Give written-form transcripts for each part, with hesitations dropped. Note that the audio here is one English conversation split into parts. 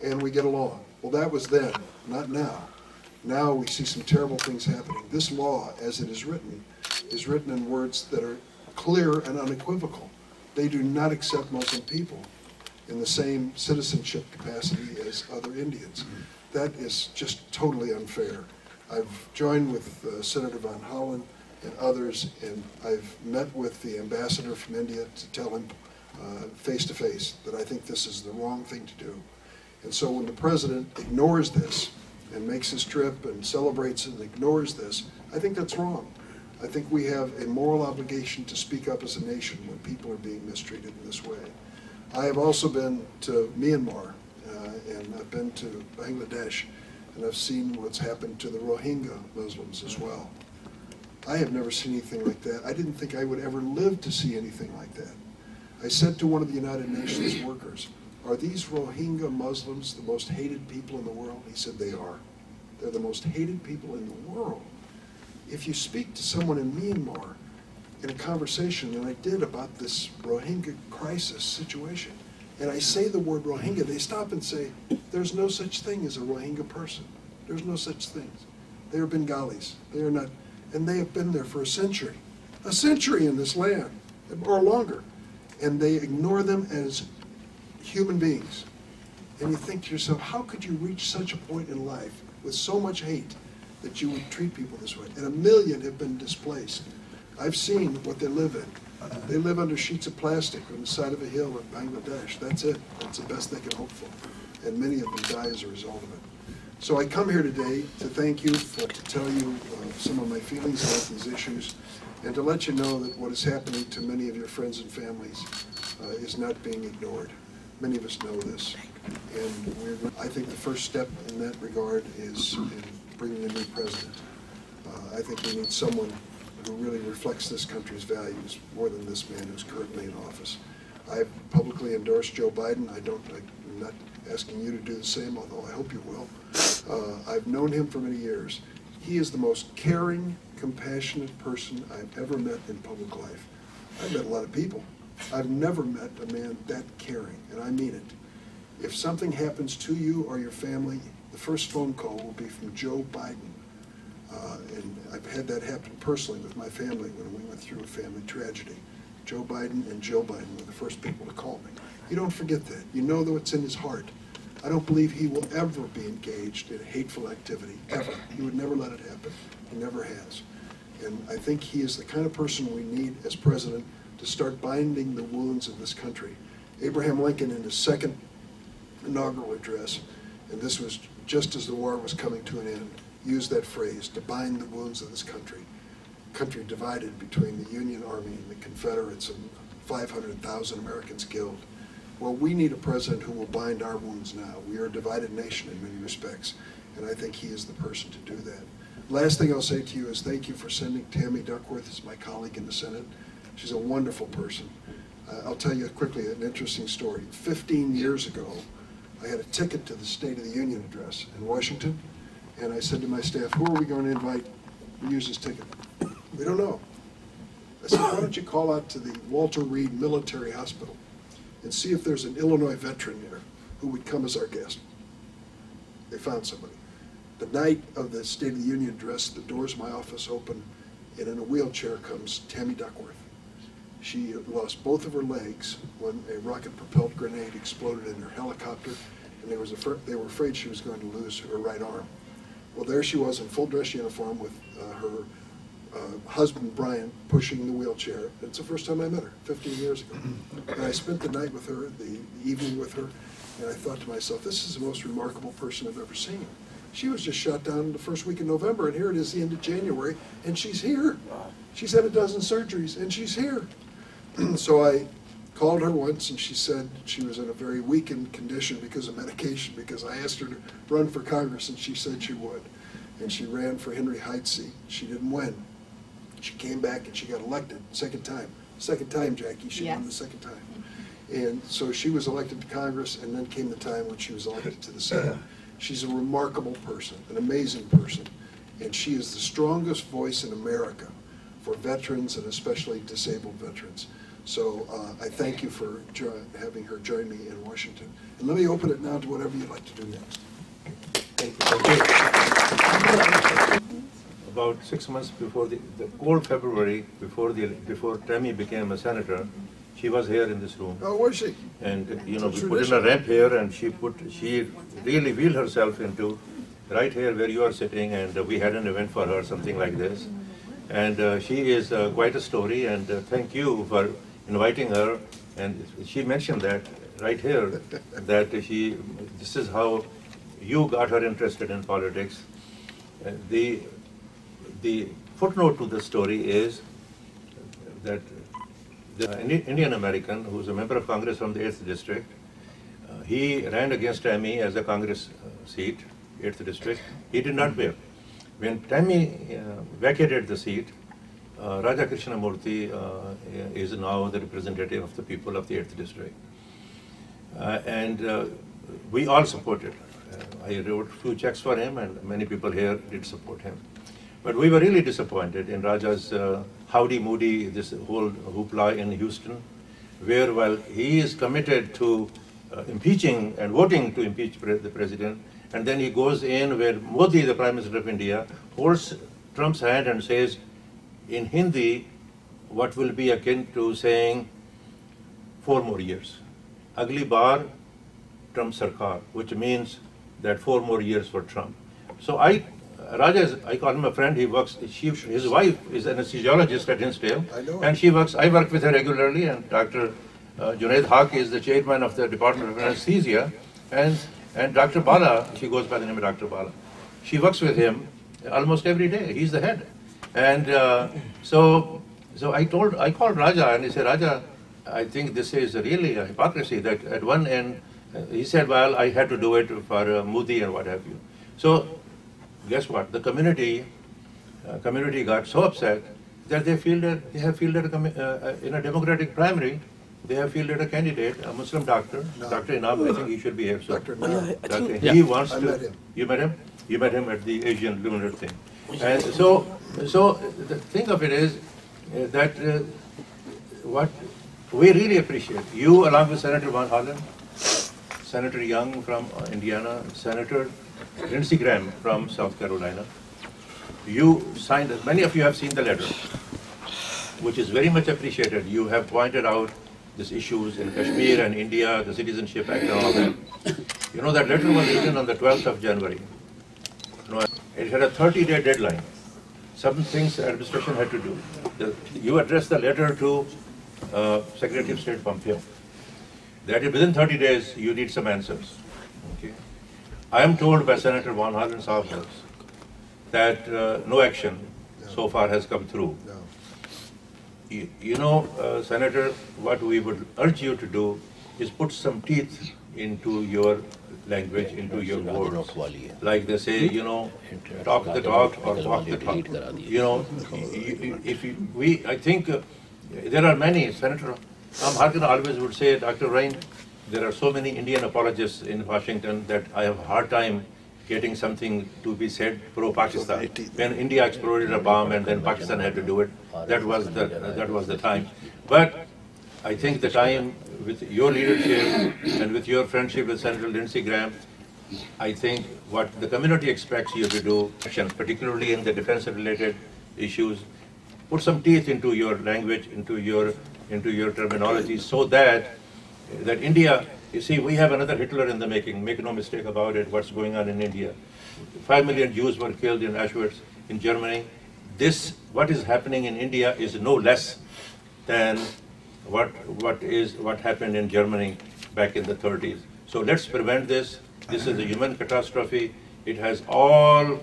and we get along. Well, that was then, not now. Now we see some terrible things happening. This law, as it is written in words that are clear and unequivocal. They do not accept Muslim people in the same citizenship capacity as other Indians. That is just totally unfair. I've joined with Senator Von Hollen and others, and I've met with the ambassador from India to tell him face to face that I think this is the wrong thing to do. And so when the president ignores this and makes his trip and celebrates and ignores this, I think that's wrong. I think we have a moral obligation to speak up as a nation when people are being mistreated in this way. I have also been to Myanmar, and I've been to Bangladesh, and I've seen what's happened to the Rohingya Muslims as well. I have never seen anything like that. I didn't think I would ever live to see anything like that. I said to one of the United Nations workers, "Are these Rohingya Muslims the most hated people in the world?" He said, "They are. They're the most hated people in the world." If you speak to someone in Myanmar in a conversation, and I did about this Rohingya crisis situation, and I say the word Rohingya, they stop and say, "There's no such thing as a Rohingya person. There's no such things. They are Bengalis. They are not," and they have been there for a century in this land, or longer, and they ignore them as human beings. And you think to yourself, how could you reach such a point in life with so much hate that you would treat people this way? And 1 million have been displaced. I've seen what they live in. They live under sheets of plastic on the side of a hill in Bangladesh. That's it. That's the best they can hope for. And many of them die as a result of it. So I come here today to thank you, to tell you some of my feelings about these issues, and to let you know that what is happening to many of your friends and families is not being ignored. Many of us know this. And I think the first step in that regard is in bringing a new president. I think we need someone who really reflects this country's values more than this man who's currently in office. I've publicly endorsed Joe Biden. I'm not asking you to do the same, although I hope you will. I've known him for many years. He is the most caring, compassionate person I've ever met in public life. I've met a lot of people. I've never met a man that caring, and I mean it. If something happens to you or your family, the first phone call will be from Joe Biden. And I've had that happen personally with my family when we went through a family tragedy. Joe Biden and Jill Biden were the first people to call me. You don't forget that. You know what's in his heart. I don't believe he will ever be engaged in hateful activity, ever. He would never let it happen. He never has. And I think he is the kind of person we need as president to start binding the wounds of this country. Abraham Lincoln, in his second inaugural address, and this was just as the war was coming to an end, used that phrase, to bind the wounds of this country. Country divided between the Union Army and the Confederates, and 500,000 Americans killed. Well, we need a president who will bind our wounds now. We are a divided nation in many respects, and I think he is the person to do that. Last thing I'll say to you is thank you for sending Tammy Duckworth as my colleague in the Senate. She's a wonderful person. I'll tell you quickly an interesting story. 15 years ago, I had a ticket to the State of the Union address in Washington, and I said to my staff, who are we going to invite to use this ticket? We don't know. I said, why don't you call out to the Walter Reed Military Hospital and see if there's an Illinois veteran there who would come as our guest. They found somebody. The night of the State of the Union address, the doors of my office open, and in a wheelchair comes Tammy Duckworth. She lost both of her legs when a rocket-propelled grenade exploded in her helicopter, and they were afraid she was going to lose her right arm. Well, there she was in full dress uniform with her husband, Brian, pushing the wheelchair. It's the first time I met her, 15 years ago. And I spent the night with her, the evening with her, and I thought to myself, this is the most remarkable person I've ever seen. She was just shot down the first week in November, and here it is the end of January, and she's here. She's had a dozen surgeries, and she's here. So I called her once, and she said she was in a very weakened condition because of medication, because I asked her to run for Congress, and she said she would. And she ran for Henry Hyde's seat. She didn't win. She came back and she got elected, second time. Second time, Jackie, she won the second time. And so she was elected to Congress, and then came the time when she was elected to the Senate. She's a remarkable person, an amazing person, and she is the strongest voice in America for veterans and especially disabled veterans. So I thank you for having her join me in Washington. And let me open it now to whatever you'd like to do next. Thank you. About 6 months before the cold February, before Tammy became a senator, she was here in this room. Oh, was she? And we put in a ramp here, and she really wheeled herself into right here where you are sitting, and we had an event for her, something like this. And she is quite a story, and thank you for inviting her. And she mentioned that right here, that this is how you got her interested in politics. The footnote to the story is that the Indian American, who is a member of Congress from the 8th District, he ran against Tammy as a Congress seat, 8th District. He did not win. When Tammy vacated the seat, Raja Krishnamurthy is now the representative of the people of the 8th District. And we all supported. I wrote a few checks for him, and many people here did support him. But we were really disappointed in Raja's howdy moody, this whole hoopla in Houston, where while he is committed to impeaching and voting to impeach the president, and then he goes in where Modi, the Prime Minister of India, holds Trump's hand and says in Hindi what will be akin to saying 4 more years. Agli bar Trump Sarkar, which means that 4 more years for Trump. So Raja, I call him a friend. He works. His wife is an anesthesiologist at Hinsdale, and she works. I work with her regularly. And Dr. Junaid Haq is the chairman of the Department of Anesthesia, and Dr. Bala, she goes by the name of Dr. Bala. She works with him almost every day. He's the head, and so I called Raja, and he said, Raja, I think this is really a hypocrisy. That at one end, he said, well, I had to do it for Modi and what have you. So guess what? The community got so upset that they have fielded in a Democratic primary. They have fielded a candidate, a Muslim doctor, Dr. Inam. I think he should be here. So, Dr. Inam. He wants to. I met him. You met him? You met him at the Asian lunar thing. And so the thing of it is that what we really appreciate, you along with Senator Van Hollen, Senator Young from Indiana, Senator Lindsey Graham from South Carolina, you signed, many of you have seen the letter, which is very much appreciated. You have pointed out these issues in Kashmir and India, the Citizenship Act and all that. You know, that letter was written on the 12th of January. It had a 30-day deadline. Some things the administration had to do. You addressed the letter to Secretary of State Pompeo. That within 30 days, you need some answers. Okay. I am told by Senator Van Hollen's office that no action so far has come through. No. You know, Senator, what we would urge you to do is put some teeth into your language, into your words. Like they say, you know, talk the talk or walk the talk. You know, I think there are many, Senator Harkin always would say, Dr. Ryan, there are so many Indian apologists in Washington that I have a hard time getting something to be said pro-Pakistan. When India exploded a bomb and then Pakistan had to do it, that was the time. But I think the time with your leadership and with your friendship with Senator Lindsey Graham, I think what the community expects you to do, particularly in the defense-related issues, put some teeth into your language, into your terminology, so that India, you see, we have another Hitler in the making. Make no mistake about it. What's going on in India? 5 million Jews were killed in Auschwitz in Germany. What is happening in India is no less than what happened in Germany back in the 30s. So let's prevent this. This is a human catastrophe. It has all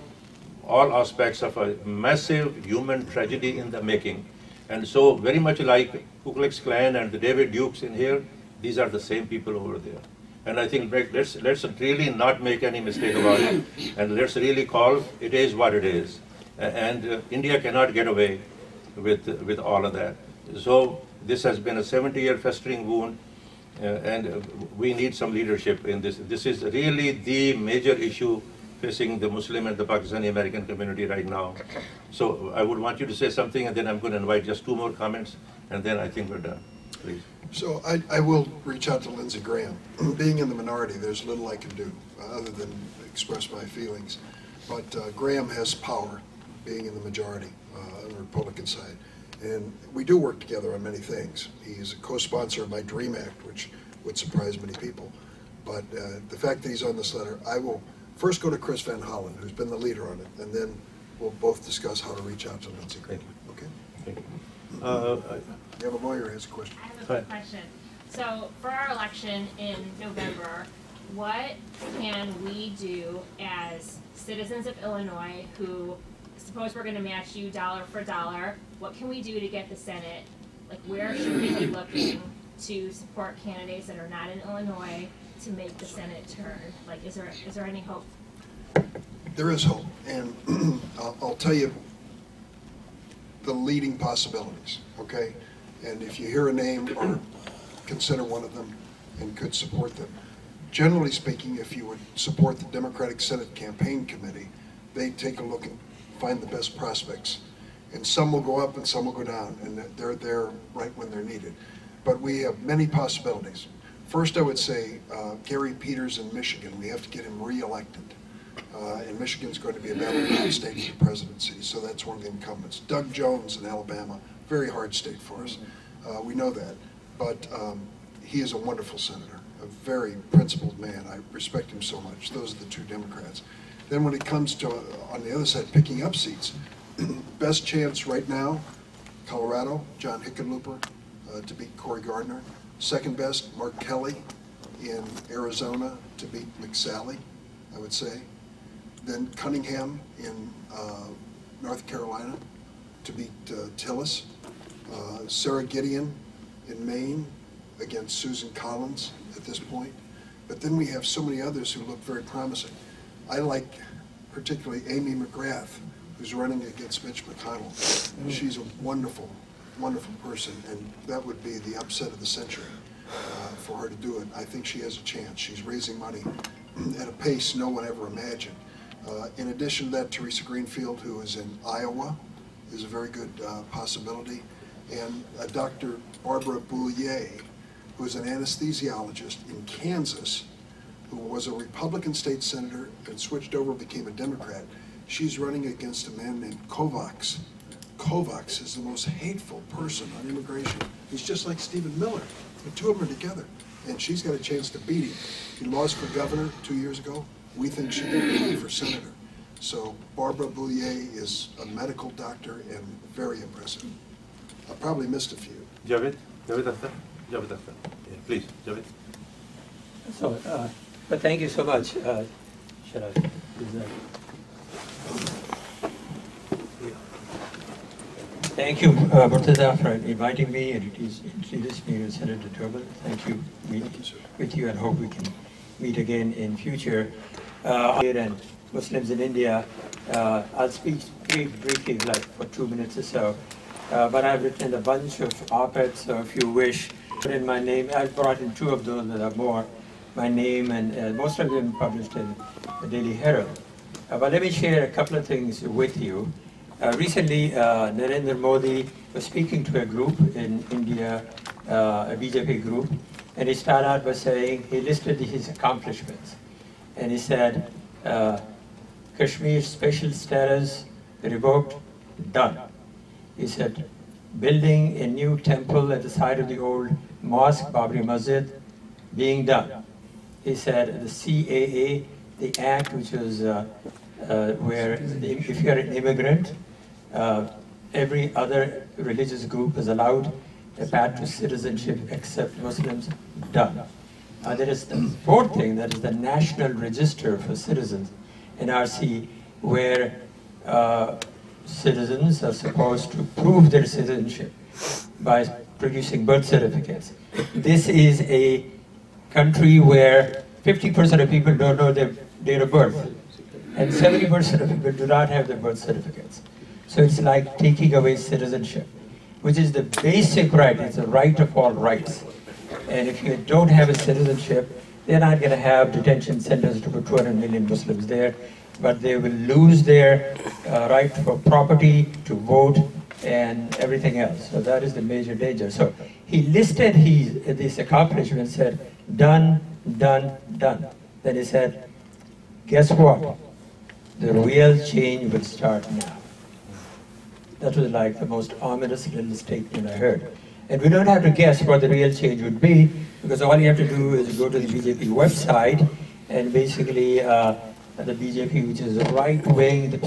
aspects of a massive human tragedy in the making. And so very much like Ku Klux Klan and the David Dukes in here, these are the same people over there. And I think let's really not make any mistake about it, and let's really call it is what it is. And India cannot get away with all of that. So this has been a 70-year festering wound, and we need some leadership in this. This is really the major issue facing the Muslim and the Pakistani American community right now. So I would want you to say something, and then I'm going to invite just 2 more comments, and then I think we're done. please. So I will reach out to Lindsey Graham. Being in the minority, there's little I can do other than express my feelings. But Graham has power, being in the majority on the Republican side. And we do work together on many things. He's a co-sponsor of my DREAM Act, which would surprise many people. But the fact that he's on this letter, I will first go to Chris Van Hollen, who's been the leader on it, and then we'll both discuss how to reach out to Lindsey Graham. Okay? Thank you. You have a lawyer who has a question. I have a quick question. So for our election in November, what can we do as citizens of Illinois who, suppose we're going to match you dollar for dollar, what can we do to get the Senate? Like, where should we be looking to support candidates that are not in Illinois to make the Senate turn? Like, is there any hope? There is hope, and I'll tell you the leading possibilities, okay? And if you hear a name, or consider one of them and could support them. Generally speaking, if you would support the Democratic Senate Campaign Committee, they take a look and find the best prospects. And some will go up and some will go down, and they're there right when they're needed. But we have many possibilities. First, I would say Gary Peters in Michigan, we have to get him re-elected. And Michigan's going to be a battleground state for the presidency, so that's one of the incumbents. Doug Jones in Alabama, very hard state for us. We know that, but he is a wonderful senator, a very principled man. I respect him so much. Those are the two Democrats. Then when it comes to, on the other side, picking up seats, best chance right now, Colorado, John Hickenlooper to beat Cory Gardner. Second best, Mark Kelly in Arizona to beat McSally, I would say. Then Cunningham in North Carolina to beat Tillis. Sarah Gideon in Maine against Susan Collins at this point. But then we have so many others who look very promising. I like particularly Amy McGrath, who's running against Mitch McConnell. She's a wonderful, wonderful person, and that would be the upset of the century for her to do it. I think she has a chance. She's raising money at a pace no one ever imagined. In addition to that, Teresa Greenfield, who is in Iowa, is a very good possibility. And Dr. Barbara Boulier, who is an anesthesiologist in Kansas, who was a Republican state senator and switched over, became a Democrat. She's running against a man named Kovacs. Kovacs is the most hateful person on immigration. He's just like Stephen Miller. The two of them are together, and she's got a chance to beat him. He lost for governor 2 years ago. We think she can beat for senator. So Barbara Boulier is a medical doctor and very impressive. I probably missed a few. Javed Akhtar. Javed Akhtar. Yeah, please, Javed. So, but thank you so much. Shall I? Thank you, Murtaza, for inviting me and introducing me to Senator Durbin. Thank you. Meet with you and hope we can meet again in future. And Muslims in India. I'll speak briefly, like for 2 minutes or so. But I've written a bunch of op-eds, so if you wish, put in my name. I've brought in 2 of those that are more my name, and most of them published in the Daily Herald. But let me share a couple of things with you. Recently, Narendra Modi was speaking to a group in India, a BJP group, and he started out by saying, he listed his accomplishments. And he said, Kashmir special status revoked, done. He said, building a new temple at the side of the old mosque, Babri Masjid, being done. He said the CAA, the act which was where if you're an immigrant, every other religious group is allowed a path to citizenship except Muslims, done. There is the 4th thing, that is the National Register for Citizens, NRC, where citizens are supposed to prove their citizenship by producing birth certificates. This is a country where 50% of people don't know their date of birth, and 70% of people do not have their birth certificates. So it's like taking away citizenship, which is the basic right. It's a right of all rights. And if you don't have a citizenship, they're not going to have detention centers to put 200 million Muslims there, but they will lose their right for property, to vote, and everything else. So that is the major danger. So he listed these accomplishments, said, done, done, done. Then he said, guess what? The real change will start now. That was like the most ominous little statement I heard. And we don't have to guess what the real change would be, because all you have to do is go to the BJP website, and basically the BJP, which is right-wing,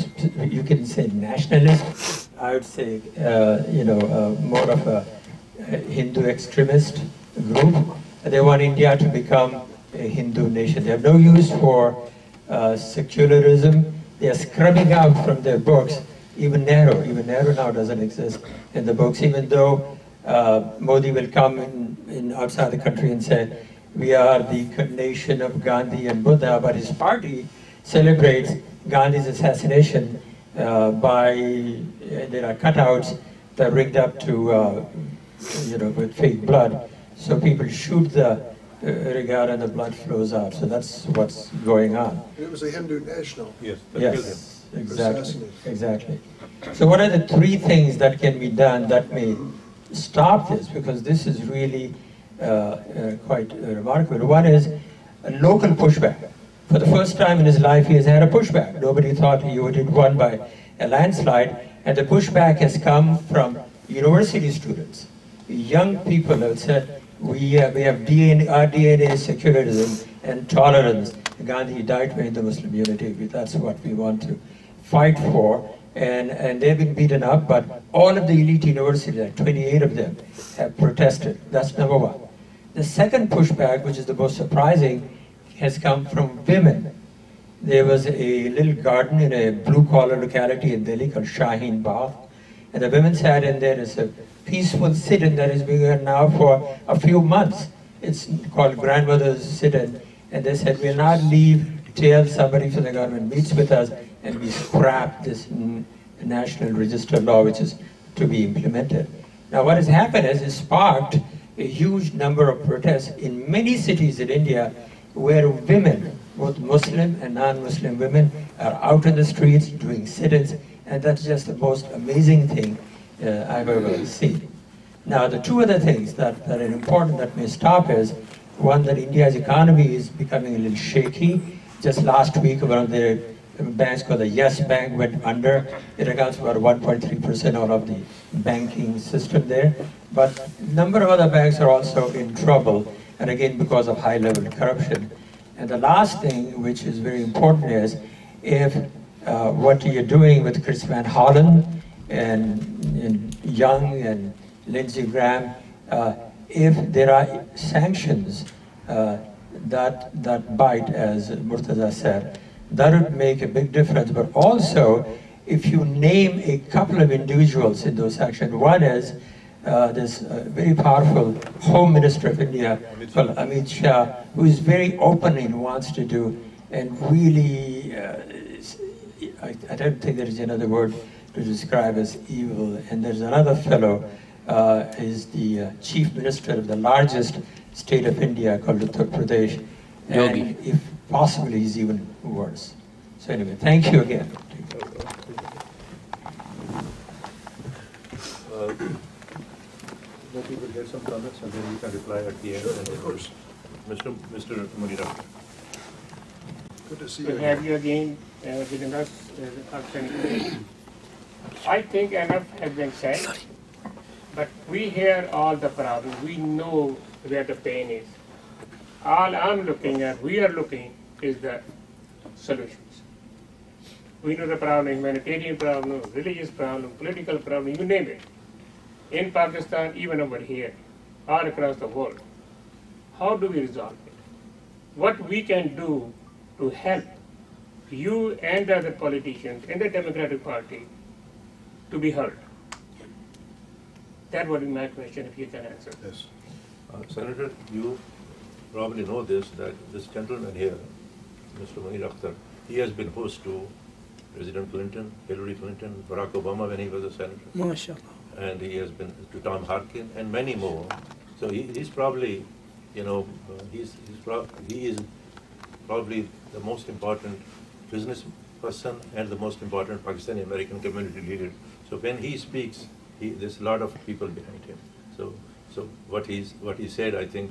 you can say nationalist, I would say, more of a Hindu extremist group. They want India to become a Hindu nation. They have no use for secularism. They are scrubbing out from their books even Nehru. Even Nehru now doesn't exist in the books, even though Modi will come in outside the country and say, we are the nation of Gandhi and Buddha, but his party celebrates Gandhi's assassination by, there are cutouts that are rigged up to, with fake blood. So people shoot the regard and the blood flows out. So that's what's going on. It was a Hindu national. Yes, Yes, exactly. So what are the three things that can be done that may stop this? Because this is really quite remarkable. One is a local pushback. For the first time in his life, he has had a pushback. Nobody thought he would have won by a landslide, and the pushback has come from university students. Young people have said, we have DNA, our DNA is secularism and tolerance. Gandhi died for the Muslim unity. That's what we want to fight for. And they've been beaten up, but all of the elite universities, like 28 of them, have protested. That's number one. The second pushback, which is the most surprising, has come from women. There was a little garden in a blue-collar locality in Delhi called Shaheen Bagh, and the women sat in there. It's a peaceful sit-in that is being done now for a few months. It's called Grandmother's Sit-in, and they said, we'll not leave till somebody from the government meets with us and we scrap this national register law which is to be implemented. Now what has happened is it sparked a huge number of protests in many cities in India where women, both Muslim and non-Muslim women, are out in the streets doing sit-ins, and that's just the most amazing thing I've ever seen. Now the two other things that are important that may stop is, one, that India's economy is becoming a little shaky. Just last week, one of the banks called the Yes Bank went under. It accounts for about 1.3% of the banking system there. But a number of other banks are also in trouble, and again because of high-level corruption. And the last thing, which is very important, is if what you're doing with Chris Van Hollen and Young and Lindsey Graham, if there are sanctions that bite, as Murtaza said, that would make a big difference. But also, if you name a couple of individuals in those sanctions, one is this very powerful Home Minister of India called Amit Shah, who is very open and wants to do, and really, I don't think there is another word to describe as evil. And there's another fellow, is the Chief Minister of the largest state of India called Uttar Pradesh, and if possibly he's even worse. So anyway, thank you again. Let people hear some comments and then you can reply at the end. Of course. Mr. Munira. Good to see To you. have you again within us. I think enough has been said, but we hear all the problems. We know where the pain is. All I'm looking at, we are looking, is the solutions. We know the problem, humanitarian problem, religious problem, political problem, you name it. In Pakistan, even over here, all across the world. How do we resolve it? What we can do to help you and the other politicians and the Democratic Party to be heard? That would be my question, if you can answer. Yes. Senator, you probably know this, that this gentleman here, Mr. Munir Akhtar, he has been host to President Clinton, Hillary Clinton, Barack Obama when he was a senator. MashaAllah. And he has been to Tom Harkin and many more. So he's probably, he is probably the most important business person and the most important Pakistani American community leader. So when he speaks, there's a lot of people behind him. So what he said, I think,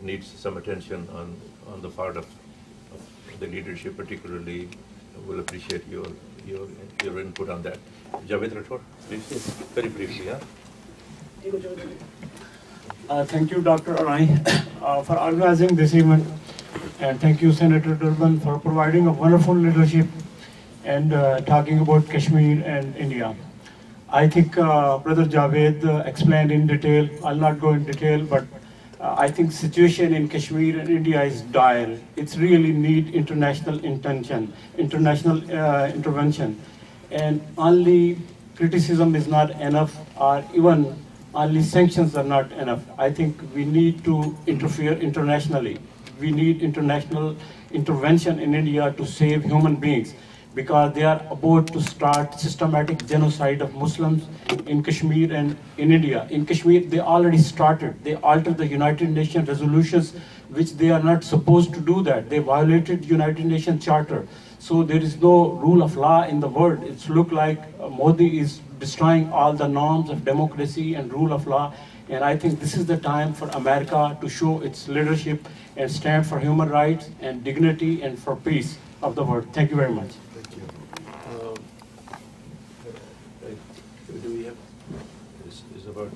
needs some attention on the part of the leadership, particularly. Will appreciate your input on that. Javed Rathod, please, very briefly. Thank you, Dr. Arai, for organizing this event, and thank you, Senator Durbin, for providing a wonderful leadership and talking about Kashmir and India. I think Brother Javed explained in detail. I'll not go in detail, but I think situation in Kashmir and India is dire. It's really need international intervention, and only criticism is not enough, or even only sanctions are not enough. I think we need to interfere internationally. We need international intervention in India to save human beings, because they are about to start systematic genocide of Muslims in Kashmir and in India. In Kashmir, they already started. They altered the United Nations resolutions, which they are not supposed to do that. They violated United Nations Charter. So there is no rule of law in the world. It's look like Modi is destroying all the norms of democracy and rule of law. And I think this is the time for America to show its leadership and stand for human rights and dignity and for peace of the world. Thank you very much. Thank you. Do we have? It's about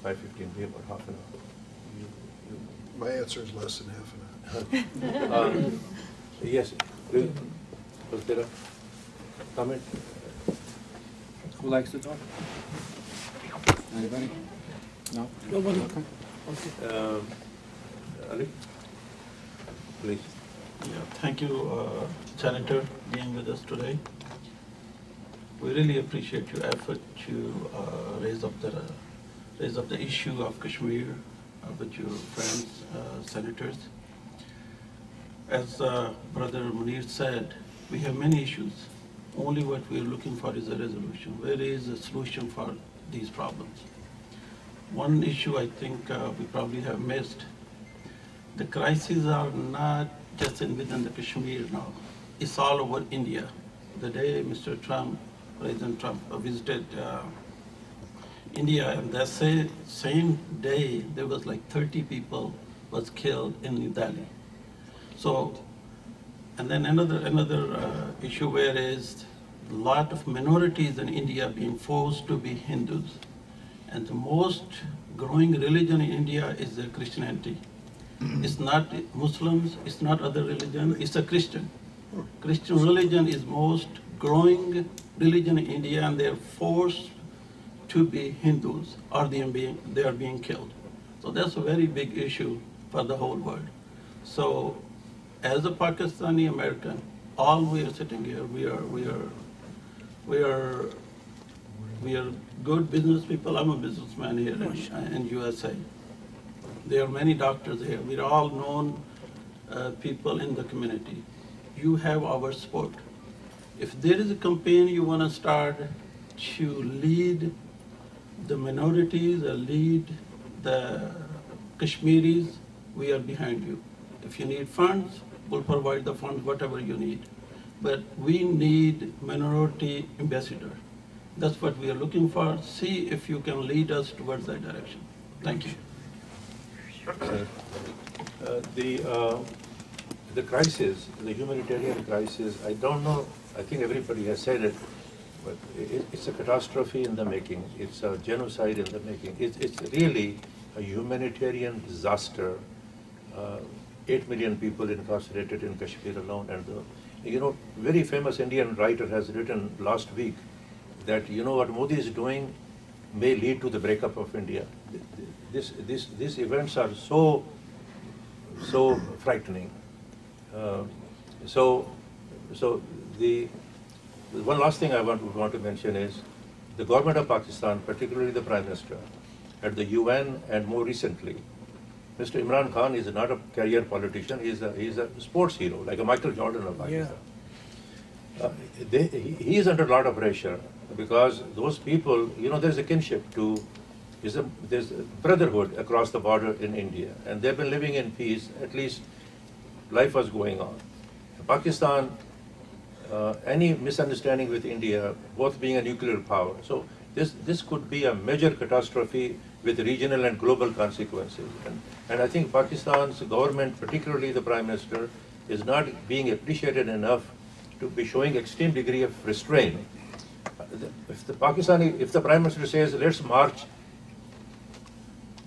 5:15. We have about half an hour. My answer is less than half an hour. Yes. Was there a comment? Who likes to talk? Anybody? No? Nobody. Okay. Ali, please. Yeah, thank you, Senator, being with us today. We really appreciate your effort to raise up the issue of Kashmir with your friends, senators. As Brother Munir said, we have many issues. Only what we are looking for is a resolution. Where is a solution for these problems? One issue I think we probably have missed. The crises are not just within the Kashmir now. It's all over India. The day Mr. Trump, President Trump, visited India, and that same day there was like 30 people was killed in New Delhi. So, and then another issue where is a lot of minorities in India being forced to be Hindus, and the most growing religion in India is the Christianity. It's not Muslims, it's not other religion, it's a Christian. Christian religion is most growing religion in India, and they're forced to be Hindus, or they are being killed. So that's a very big issue for the whole world. So as a Pakistani American, all we are sitting here, we are good business people. I'm a businessman here in USA. There are many doctors here. We're all known people in the community. You have our support. If there is a campaign you want to start to lead the minorities, lead the Kashmiris, we are behind you. If you need funds, we'll provide the funds, whatever you need. But we need minority ambassador. That's what we are looking for. See if you can lead us towards that direction. Thank you. The crisis, the humanitarian crisis, I don't know, I think everybody has said it, but it's a catastrophe in the making. It's a genocide in the making. It's really a humanitarian disaster. 8 million people incarcerated in Kashmir alone. And very famous Indian writer has written last week that, what Modi is doing may lead to the breakup of India. These events are so frightening. So the one last thing I want to mention is the government of Pakistan, particularly the Prime Minister, at the UN and more recently, Mr. Imran Khan is not a career politician. He's a sports hero, like a Michael Jordan of Pakistan. Yeah. He is under a lot of pressure because those people, there's a kinship to, there's a brotherhood across the border in India, and they've been living in peace. At least life was going on. Pakistan, any misunderstanding with India, both being a nuclear power. So this could be a major catastrophe with regional and global consequences. And I think Pakistan's government, particularly the Prime Minister, is not being appreciated enough to be showing extreme degree of restraint. If the Prime Minister says, let's march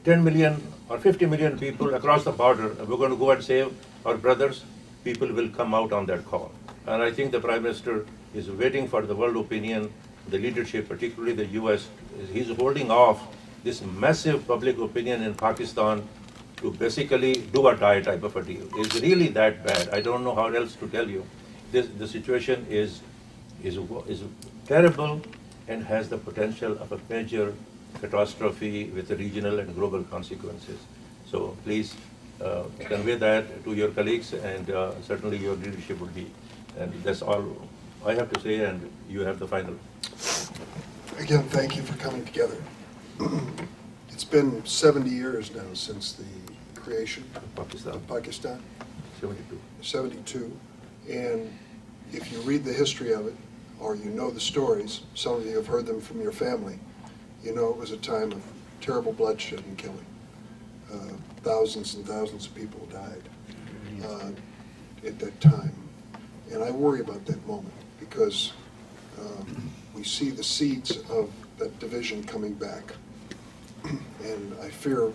10 million or 50 million people across the border, and we're going to go and save our brothers, people will come out on that call. And I think the Prime Minister is waiting for the world opinion, the leadership, particularly the US. He's holding off this massive public opinion in Pakistan to basically do or die type of a deal. It's really that bad. I don't know how else to tell you. The situation is terrible and has the potential of a major catastrophe with the regional and global consequences. So please convey that to your colleagues, and certainly your leadership would be. And that's all I have to say, and you have the final. Again, thank you for coming together. It's been 70 years now since the creation of Pakistan. 72. 72. And if you read the history of it, or you know the stories, some of you have heard them from your family, you know it was a time of terrible bloodshed and killing. Thousands and thousands of people died at that time. And I worry about that moment because we see the seeds of that division coming back. And I fear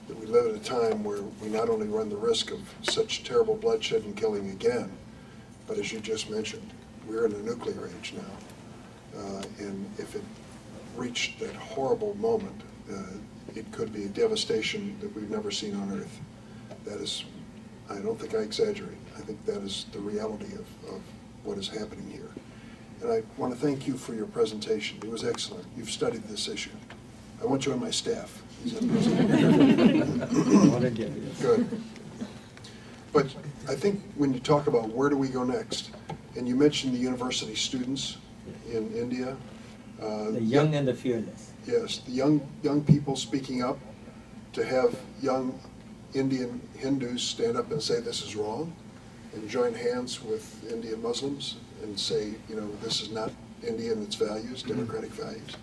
that we live at a time where we not only run the risk of such terrible bloodshed and killing again, but as you just mentioned, we're in a nuclear age now. And if it reached that horrible moment, it could be a devastation that we've never seen on Earth. That is, I don't think I exaggerate. I think that is the reality of what is happening here. And I want to thank you for your presentation. It was excellent. You've studied this issue. I want you on my staff. Good. But I think when you talk about where do we go next, and you mentioned the university students in India. The young and the fearless. Yes, the young people speaking up, to have young Indian Hindus stand up and say this is wrong, and join hands with Indian Muslims and say, you know, this is not India and its values, democratic values,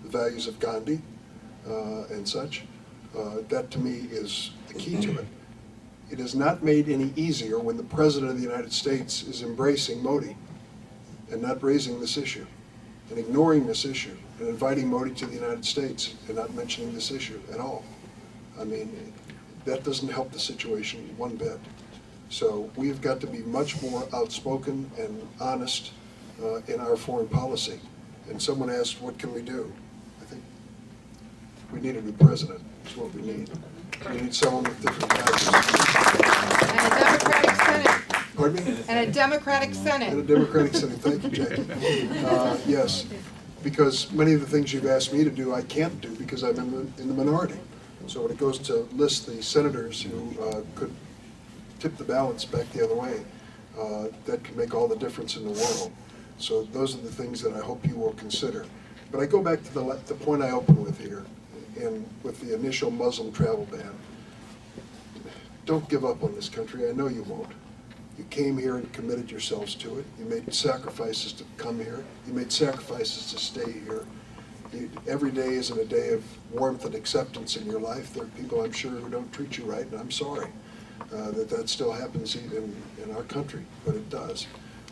the values of Gandhi and such. That to me is the key to it. It is not made any easier when the President of the United States is embracing Modi and not raising this issue and ignoring this issue and inviting Modi to the United States and not mentioning this issue at all. I mean, that doesn't help the situation one bit. So we've got to be much more outspoken and honest in our foreign policy. And someone asked, what can we do? I think we need a new president. That's what we need. We need someone with different values. And a Democratic Senate. Pardon me? And a Democratic Senate. And a Democratic Senate. Thank you, Jackie. Yes, because many of the things you've asked me to do, I can't do because I'm in the minority. So when it goes to list the senators who could tip the balance back the other way, that could make all the difference in the world. So those are the things that I hope you will consider. But I go back to the point I opened with here, and with the initial Muslim travel ban. Don't give up on this country. I know you won't. You came here and committed yourselves to it. You made sacrifices to come here. You made sacrifices to stay here. Every day isn't a day of warmth and acceptance in your life. There are people, I'm sure, who don't treat you right, and I'm sorry that still happens in our country, but it does.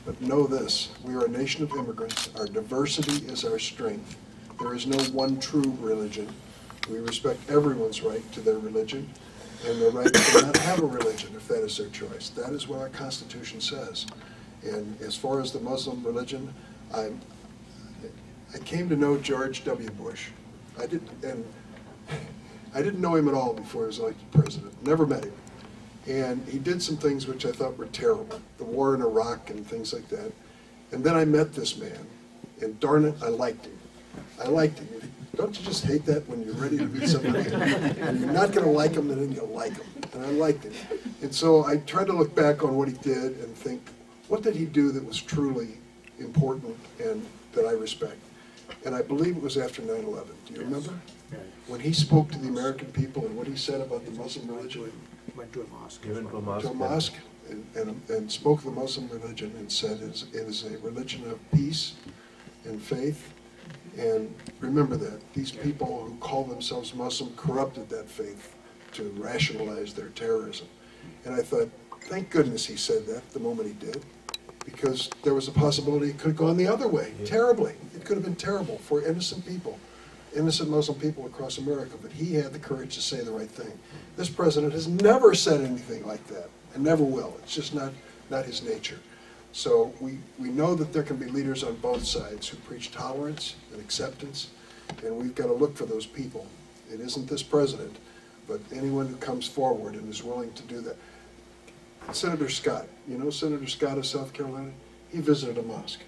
But know this, we are a nation of immigrants. Our diversity is our strength. There is no one true religion. We respect everyone's right to their religion and their right to not have a religion if that is their choice. That is what our Constitution says. And as far as the Muslim religion, I came to know George W. Bush. I didn't know him at all before he was elected president. Never met him. And he did some things which I thought were terrible. The war in Iraq and things like that. And then I met this man, and darn it, I liked him. I liked him. Don't you just hate that when you're ready to meet somebody and you're not going to like him, and then you'll like him? And I liked him. And so I tried to look back on what he did and think, what did he do that was truly important and that I respect? And I believe it was after 9/11. Do you remember? When he spoke to the American people and what he said about the Muslim religion? Went to a mosque. He went to a mosque. To a mosque and spoke of the Muslim religion and said it is a religion of peace and faith And remember that. These people who call themselves Muslim corrupted that faith to rationalize their terrorism. And I thought, thank goodness he said that the moment he did, because there was a possibility it could have gone the other way, terribly. It could have been terrible for innocent people, innocent Muslim people across America, but he had the courage to say the right thing. This president has never said anything like that, and never will. It's just not his nature. So we know that there can be leaders on both sides who preach tolerance and acceptance, and we've got to look for those people. It isn't this president, but anyone who comes forward and is willing to do that. Senator Scott, you know Senator Scott of South Carolina? He visited a mosque.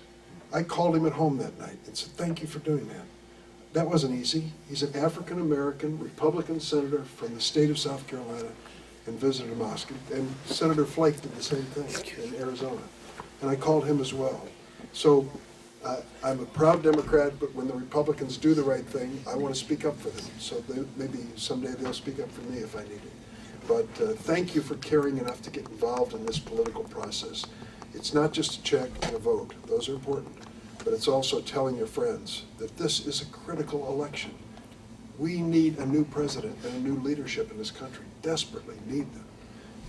I called him at home that night and said, thank you for doing that. That wasn't easy. He's an African-American Republican senator from the state of South Carolina and visited a mosque. And Senator Flake did the same thing in Arizona. And I called him as well. So I'm a proud Democrat, but when the Republicans do the right thing, I want to speak up for them. So maybe someday they'll speak up for me if I need it. But thank you for caring enough to get involved in this political process. It's not just a check and a vote. Those are important. But it's also telling your friends that this is a critical election. We need a new president and a new leadership in this country. Desperately need them.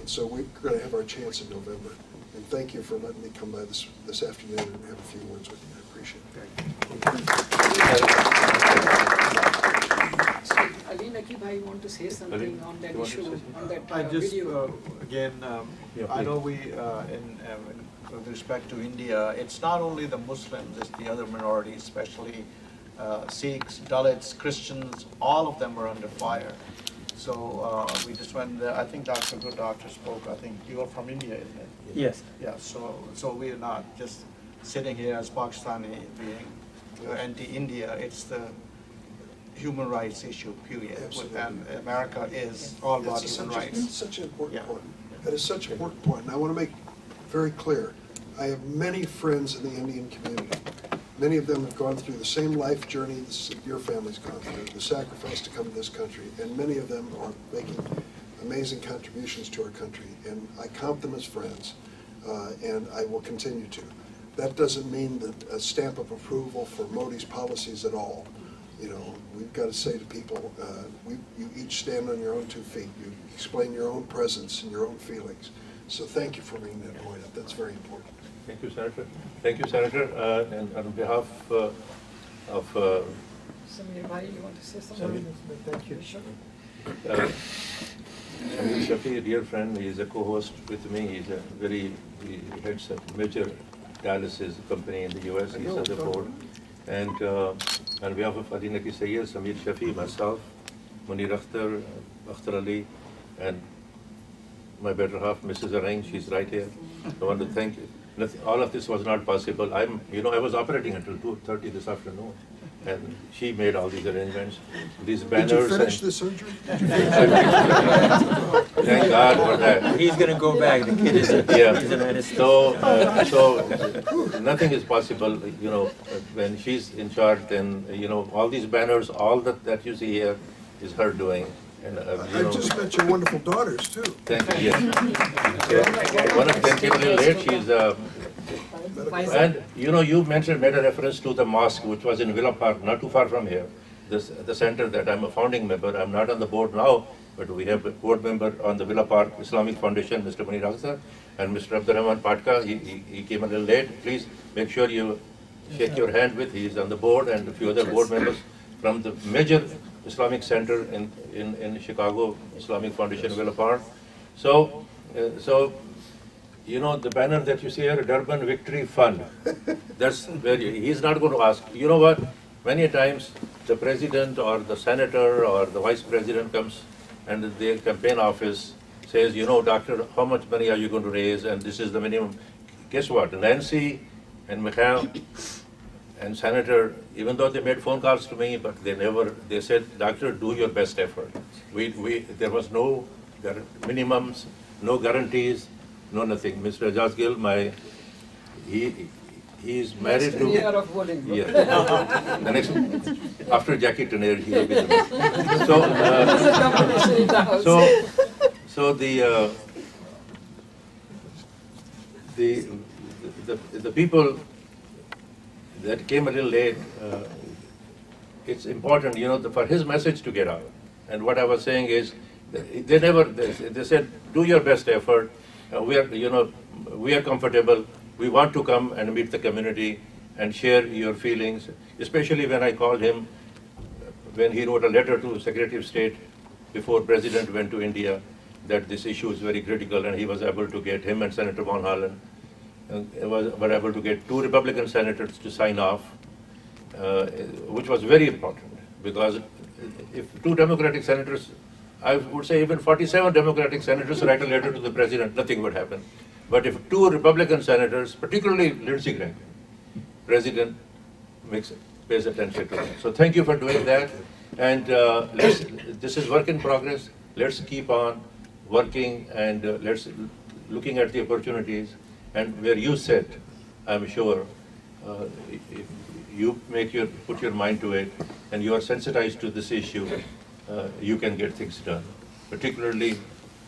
And so we're going to have our chance in November. And thank you for letting me come by this afternoon and have a few words with you. I appreciate it. Ali Nakib, I want to say something on that issue, on that I just, video. again, I know with respect to India, it's not only the Muslims, it's the other minorities, especially Sikhs, Dalits, Christians, all of them are under fire. So we just went there. I think Dr. Good Doctor spoke. I think you are from India, isn't it? Yes. Yeah, so we are not just sitting here as Pakistani being anti-India. It's the human rights issue, period. Absolutely. And America is all about human rights. That's such an important point. That is such an important point. And I want to make very clear, I have many friends in the Indian community. Many of them have gone through the same life journey that your family's gone through, the sacrifice to come to this country, and many of them are making amazing contributions to our country, and I count them as friends, and I will continue to. That doesn't mean that a stamp of approval for Modi's policies at all. You know, we've got to say to people, you each stand on your own 2 feet. You explain your own presence and your own feelings. So thank you for bringing that point up. That's very important. Thank you, Senator. Thank you, Senator. And on behalf of Samir Bhai, you want to say something? Thank you. Samir Shafi, a dear friend, he is a co-host with me. He heads a major dialysis company in the US. He's on the board. And on behalf of Ali Naki Sayyid, Samir Shafi, myself, Munir Akhtar, Akhtar Ali, and my better half, Mrs. Arang, she's right here. I want to thank you. All of this was not possible. I was operating until 2:30 this afternoon, and she made all these arrangements. These banners. Did you finish the surgery? Thank God for that. He's going to go back. The kid is he's an artist. So nothing is possible. You know, when she's in charge, then all these banners, all that you see here, is her doing. And, I just met your wonderful daughters, too. Thank you. Yes. One of them came a little late. She's, and you made a reference to the mosque, which was in Villa Park, not too far from here. The center that I'm a founding member. I'm not on the board now, but we have a board member on the Villa Park Islamic Foundation, Mr. Munir Akhtar, and Mr. Abdurrahman Patka. He came a little late. Please make sure you shake your hand with. He's on the board, and a few other board members from the major Islamic Center in Chicago, Islamic Foundation, Villa Park. So, the banner that you see here, Durbin Victory Fund, that's where he's not going to ask. You know what? Many times the president or the senator or the vice president comes and their campaign office says, doctor, how much money are you going to raise? And this is the minimum. Guess what? Nancy and Mikhail and Senator, even though they made phone calls to me, but they said, doctor, do your best effort. There was no minimums, no guarantees, no nothing. Mr. Ajaz Gill, he's married to... Year of voting. Yeah. The next, after Jackie Turner, he will be the next. So the people that came a little late, it's important, for his message to get out. And what I was saying is, they said, do your best effort. We are comfortable. We want to come and meet the community and share your feelings, especially when I called him, when he wrote a letter to Secretary of State before President went to India, that this issue is very critical, and he was able to get him and Senator Von Hollen, were able to get 2 Republican senators to sign off, which was very important, because if 2 Democratic senators, I would say even 47 Democratic senators write a letter to the President, nothing would happen. But if 2 Republican senators, particularly Lindsey Graham, President pays attention to it. So thank you for doing that. And this is work in progress. Let's keep on working, and let's looking at the opportunities. And where you sit, I'm sure, if you put your mind to it, and you are sensitized to this issue, you can get things done. Particularly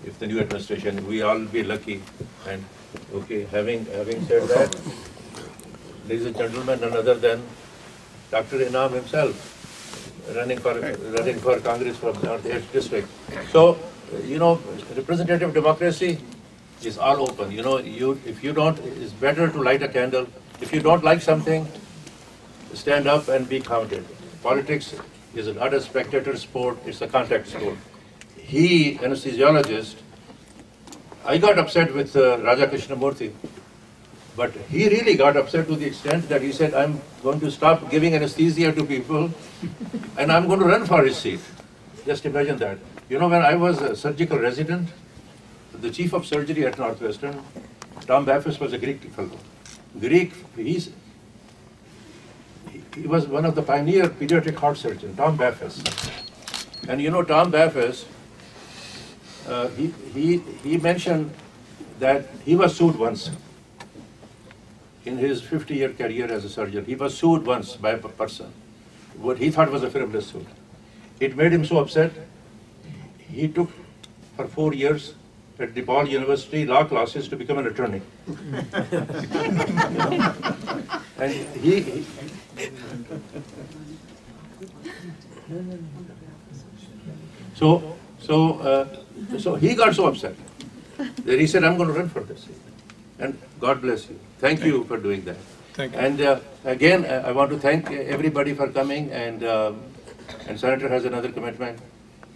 if the new administration, we all be lucky. And okay, having said that, ladies and gentlemen, none other than Dr. Inam himself, running for Congress from North 8th District. So, representative democracy is all open. If you don't, it's better to light a candle. If you don't like something, stand up and be counted. Politics is not a spectator sport, it's a contact sport. He, anesthesiologist, I got upset with Raja Krishnamurthy, but he really got upset to the extent that he said, I'm going to stop giving anesthesia to people and I'm going to run for his seat. Just imagine that. When I was a surgical resident, the chief of surgery at Northwestern, Tom Baffis, was a Greek fellow. He was one of the pioneer pediatric heart surgeons, Tom Baffis. And Tom Baffis, he mentioned that he was sued once. In his 50-year career as a surgeon, he was sued once by a person. What he thought was a frivolous suit. It made him so upset, he took for 4 years at DePaul University law classes to become an attorney. And so he got so upset that he said, I'm going to run for this. And God bless you. Thank you for doing that. Thank you. And again, I want to thank everybody for coming, and Senator has another commitment.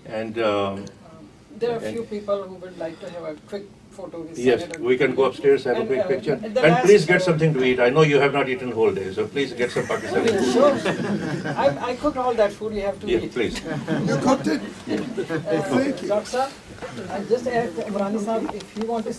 And there are a few people who would like to have a quick photo with yes, Senator. we can go upstairs, have a quick picture. And last, please get something to eat. I know you have not eaten whole day, so please get some Pakistani. Sure. I cooked all that food you have to eat. Please. You cooked it? Thank you. Dr. Sir, just add, Imrani Sahab, if you want to